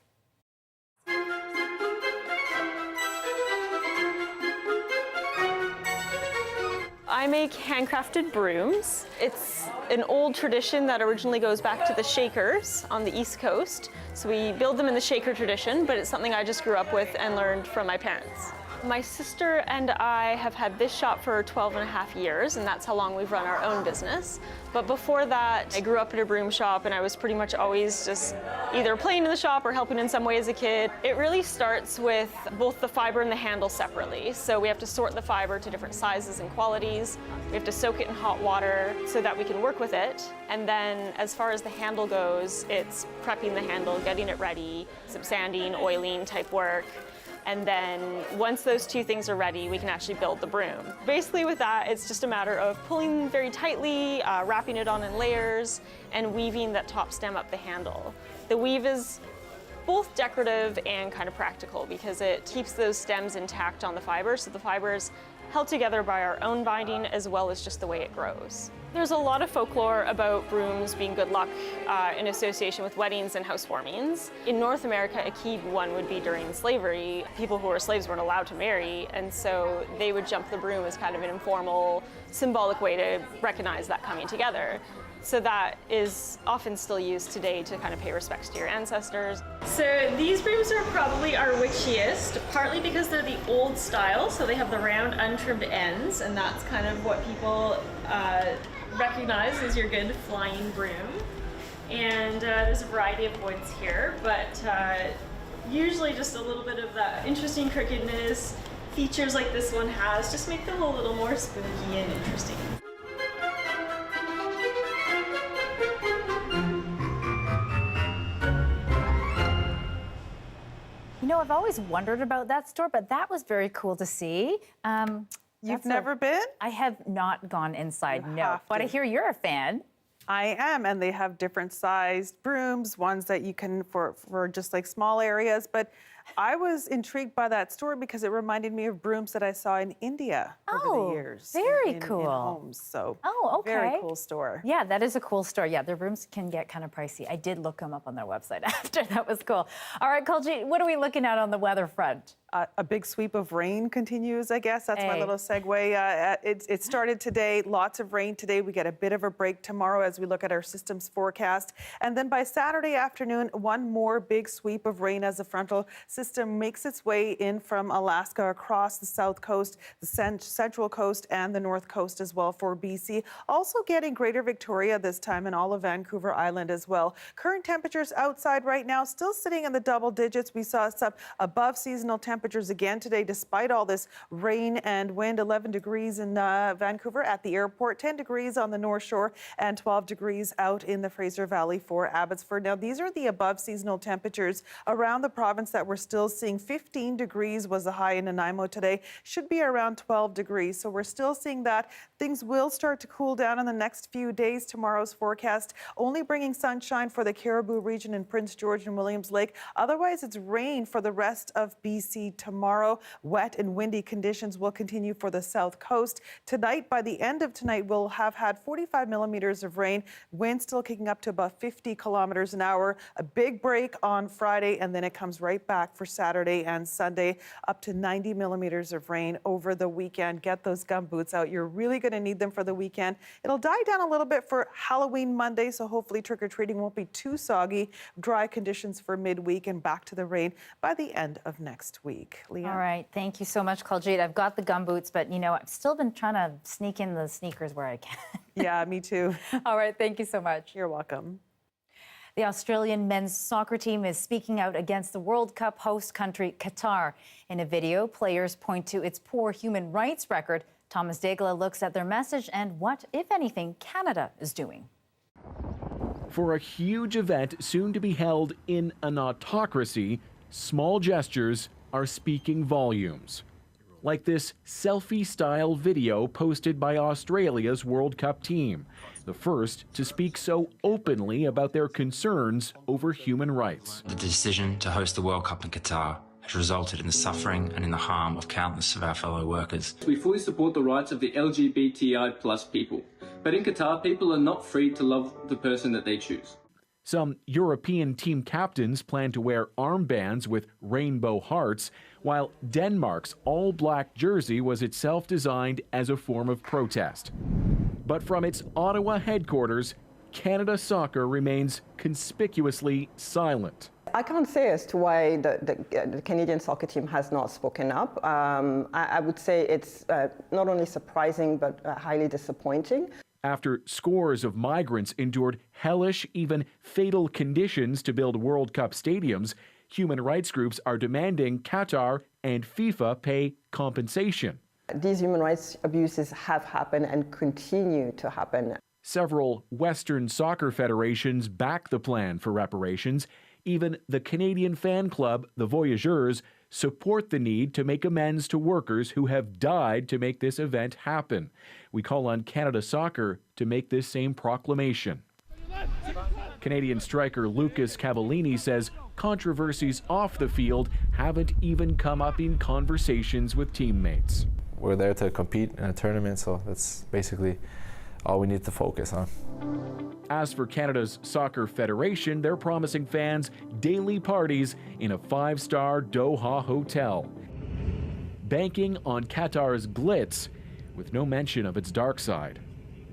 I make handcrafted brooms. It's an old tradition that originally goes back to the Shakers on the East Coast. So we build them in the Shaker tradition, but it's something I just grew up with and learned from my parents. My sister and I have had this shop for 12.5 years, and that's how long we've run our own business. But before that, I grew up in a broom shop, and I was pretty much always just either playing in the shop or helping in some way as a kid. It really starts with both the fiber and the handle separately. So we have to sort the fiber to different sizes and qualities. We have to soak it in hot water so that we can work with it. And then as far as the handle goes, it's prepping the handle, getting it ready, some sanding, oiling type work. And then once those two things are ready, we can actually build the broom. Basically with that, it's just a matter of pulling very tightly, wrapping it on in layers, and weaving that top stem up the handle. The weave is both decorative and kind of practical because it keeps those stems intact on the fiber, so the fiber is held together by our own binding as well as just the way it grows. There's a lot of folklore about brooms being good luck in association with weddings and housewarmings. In North America, a key one would be during slavery. People who were slaves weren't allowed to marry, and so they would jump the broom as kind of an informal, symbolic way to recognize that coming together. So that is often still used today to kind of pay respects to your ancestors. So these brooms are probably our witchiest, partly because they're the old style, so they have the round untrimmed ends, and that's kind of what people recognize as your good flying broom. And there's a variety of woods here, but usually just a little bit of that interesting crookedness. Features like this one has just make them a little more spooky and interesting. You know, I've always wondered about that store, but that was very cool to see. You've never been? I have not gone inside, no. But I hear you're a fan. I am, and they have different sized brooms, ones that you can for just like small areas. But I was intrigued by that store because it reminded me of brooms that I saw in India over the years. Very in cool. homes, so okay. Very cool store. Yeah, that is a cool store. Yeah, their brooms can get kind of pricey. I did look them up on their website after. That was cool. All right, Kuljeet, what are we looking at on the weather front? A big sweep of rain continues, I guess. That's my little segue. It started today. Lots of rain today. We get a bit of a break tomorrow as we look at our systems forecast. And then by Saturday afternoon, one more big sweep of rain as the frontal system makes its way in from Alaska across the south coast, the central coast, and the north coast as well for BC. Also getting Greater Victoria this time and all of Vancouver Island as well. Current temperatures outside right now still sitting in the double digits. We saw some above seasonal temperatures again today despite all this rain and wind. 11 degrees in Vancouver at the airport, 10 degrees on the North Shore, and 12 degrees out in the Fraser Valley for Abbotsford. Now, these are the above seasonal temperatures around the province that we're still seeing. 15 degrees was the high in Nanaimo today. Should be around 12 degrees. So we're still seeing that. Things will start to cool down in the next few days. Tomorrow's forecast only bringing sunshine for the Caribou region in Prince George and Williams Lake. Otherwise, it's rain for the rest of BC tomorrow. Wet and windy conditions will continue for the south coast. Tonight, by the end of tonight, we'll have had 45 millimeters of rain. Wind still kicking up to about 50 kilometers an hour. A big break on Friday, and then it comes right back for Saturday and Sunday, up to 90 millimeters of rain over the weekend. Get those gum boots out. You're really going to need them for the weekend. It'll die down a little bit for Halloween Monday, so hopefully trick-or-treating won't be too soggy. Dry conditions for midweek and back to the rain by the end of next week. Leanne? All right. Thank you so much, Kuljeet. I've got the gum boots, but, you know, I've still been trying to sneak in the sneakers where I can. Yeah, me too. All right. Thank you so much. You're welcome. The Australian men's soccer team is speaking out against the World Cup host country, Qatar. In a video, players point to its poor human rights record. Thomas Degla looks at their message and what, if anything, Canada is doing. For a huge event soon to be held in an autocracy, small gestures are speaking volumes. like this selfie-style video posted by Australia's World Cup team, the first to speak so openly about their concerns over human rights. The decision to host the World Cup in Qatar has resulted in the suffering and in the harm of countless of our fellow workers. We fully support the rights of the LGBTI plus people, but in Qatar, people are not free to love the person that they choose. Some European team captains plan to wear armbands with rainbow hearts, while Denmark's all-black jersey was itself designed as a form of protest. But from its Ottawa headquarters, Canada Soccer remains conspicuously silent. I can't say as to why the Canadian soccer team has not spoken up. I would say it's not only surprising, but highly disappointing. After scores of migrants endured hellish, even fatal conditions to build World Cup stadiums, human rights groups are demanding Qatar and FIFA pay compensation. These human rights abuses have happened and continue to happen. Several Western soccer federations back the plan for reparations. Even the Canadian fan club, the Voyageurs, support the need to make amends to workers who have died to make this event happen. We call on Canada Soccer to make this same proclamation. Canadian striker Lucas Cavallini says controversies off the field haven't even come up in conversations with teammates. We're there to compete in a tournament, so that's basically all we need to focus on. As for Canada's Soccer Federation, they're promising fans daily parties in a 5-star Doha hotel, banking on Qatar's glitz with no mention of its dark side.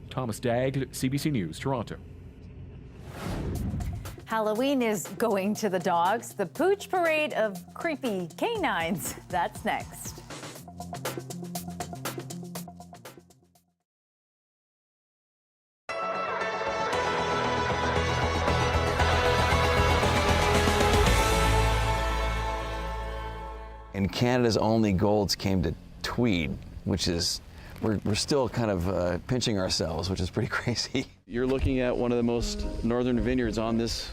Thomas Dagg, CBC News, Toronto. Halloween is going to the dogs. The pooch parade of creepy canines. That's next. And Canada's only golds came to Tweed, which is, we're still kind of pinching ourselves, which is pretty crazy. You're looking at one of the most northern vineyards on this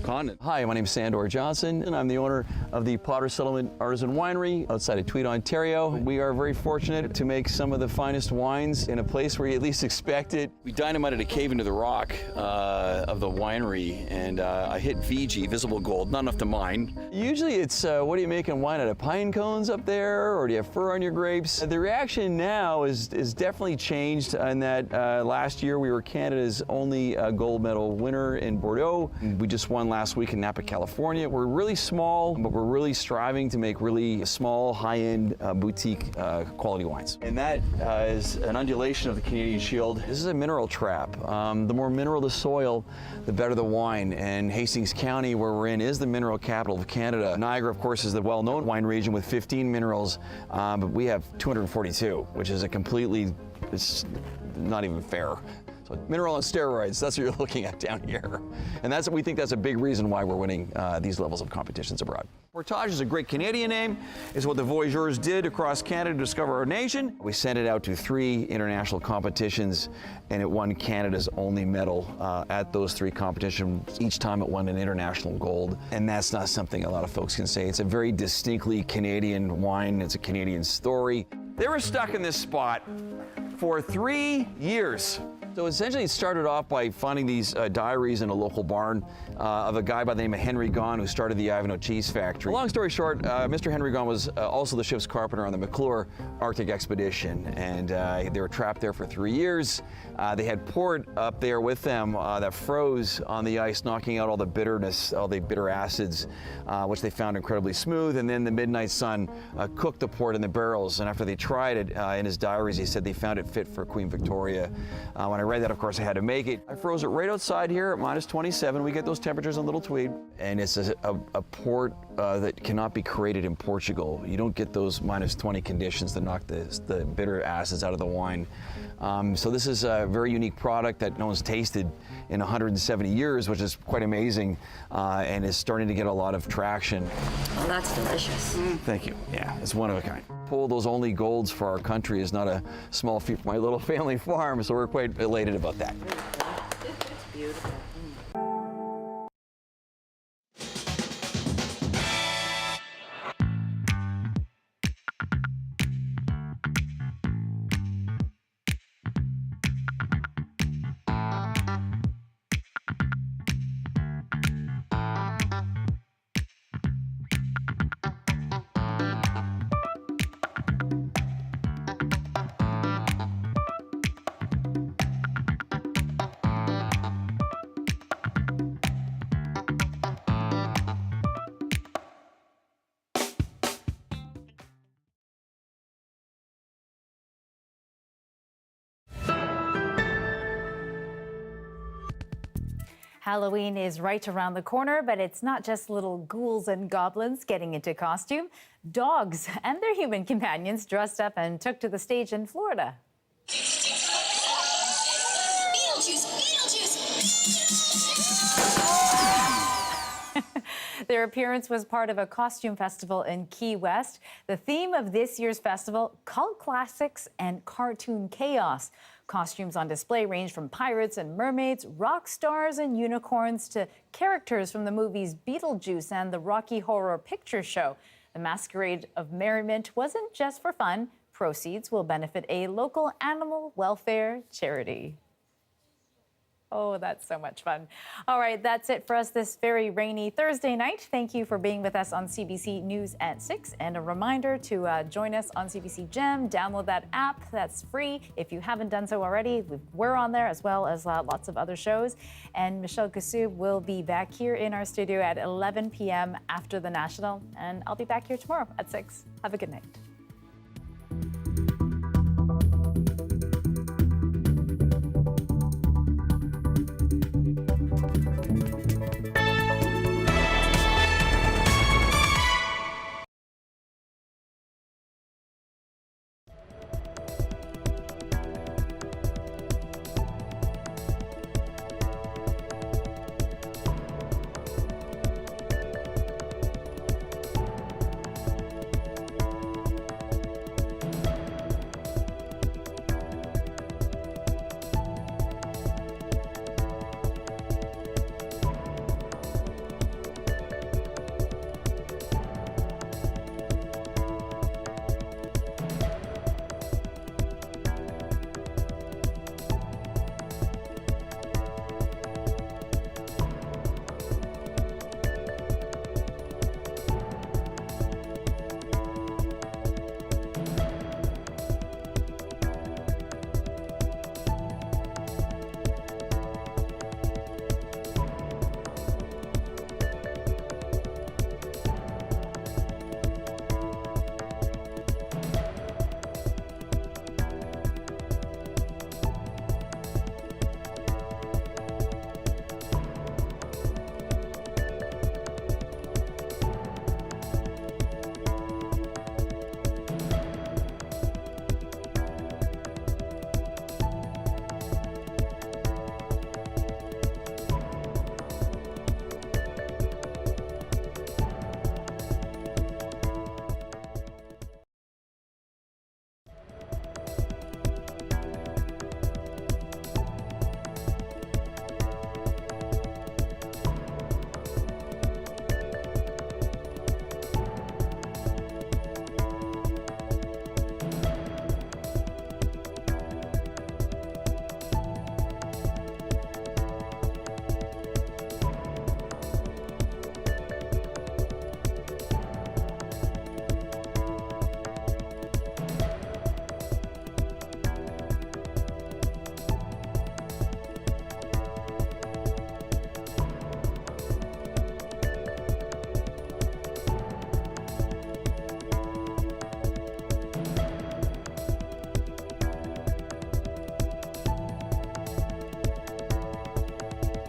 continent. Hi, my name is Sandor Johnson, and I'm the owner of the Potter Settlement Artisan Winery outside of Tweed, Ontario. We are very fortunate to make some of the finest wines in a place where you at least expect it. We dynamited a cave into the rock of the winery, and I hit VG, visible gold, not enough to mine. Usually it's, what are you making wine out of, pine cones up there, or do you have fur on your grapes? The reaction now is definitely changed in that last year we were Canada's only gold medal winner in Bordeaux. We just won last week in Napa, California. We're really small, but we're really striving to make really small, high-end, boutique quality wines. And that is an undulation of the Canadian Shield. This is a mineral trap. The more mineral the soil, the better the wine. And Hastings County, where we're in, is the mineral capital of Canada. Niagara, of course, is the well-known wine region with 15 minerals, but we have 242, which is a completely, it's not even fair. So mineral on steroids, that's what you're looking at down here. And we think that's a big reason why we're winning these levels of competitions abroad. Portage is a great Canadian name. It's what the Voyageurs did across Canada to discover our nation. We sent it out to 3 international competitions, and it won Canada's only medal at those 3 competitions. Each time it won an international gold, and that's not something a lot of folks can say. It's a very distinctly Canadian wine. It's a Canadian story. They were stuck in this spot for 3 years. So essentially it started off by finding these diaries in a local barn of a guy by the name of Henry Gaughan, who started the Ivanhoe Cheese Factory. Long story short, Mr. Henry Gaughan was also the ship's carpenter on the McClure Arctic expedition, and they were trapped there for 3 years. They had port up there with them that froze on the ice, knocking out all the bitterness, all the bitter acids, which they found incredibly smooth. And then the midnight sun cooked the port in the barrels, and after they tried it, in his diaries, he said they found it fit for Queen Victoria. When I read that, of course, I had to make it. I froze it right outside here at minus 27. We get those temperatures in Little Tweed. And it's a port that cannot be created in Portugal. You don't get those minus 20 conditions that knock the bitter acids out of the wine. So this is a very unique product that no one's tasted in 170 years, which is quite amazing, and is starting to get a lot of traction. Oh, that's delicious. Thank you. Yeah, it's one of a kind. Pull those only golds for our country is not a small feat for my little family farm, so we're quite elated about that. It's beautiful. Halloween is right around the corner, but it's not just little ghouls and goblins getting into costume. Dogs and their human companions dressed up and took to the stage in Florida. Their appearance was part of a costume festival in Key West. The theme of this year's festival, cult classics and cartoon chaos. Costumes on display range from pirates and mermaids, rock stars and unicorns to characters from the movies Beetlejuice and the Rocky Horror Picture Show. The Masquerade of Merriment wasn't just for fun. Proceeds will benefit a local animal welfare charity. Oh, that's so much fun. All right, that's it for us this very rainy Thursday night. Thank you for being with us on CBC News at 6. And a reminder to join us on CBC Gem. Download that app. That's free. If you haven't done so already, we're on there as well as lots of other shows. And Michelle Kasub will be back here in our studio at 11 p.m. after the National. And I'll be back here tomorrow at 6. Have a good night.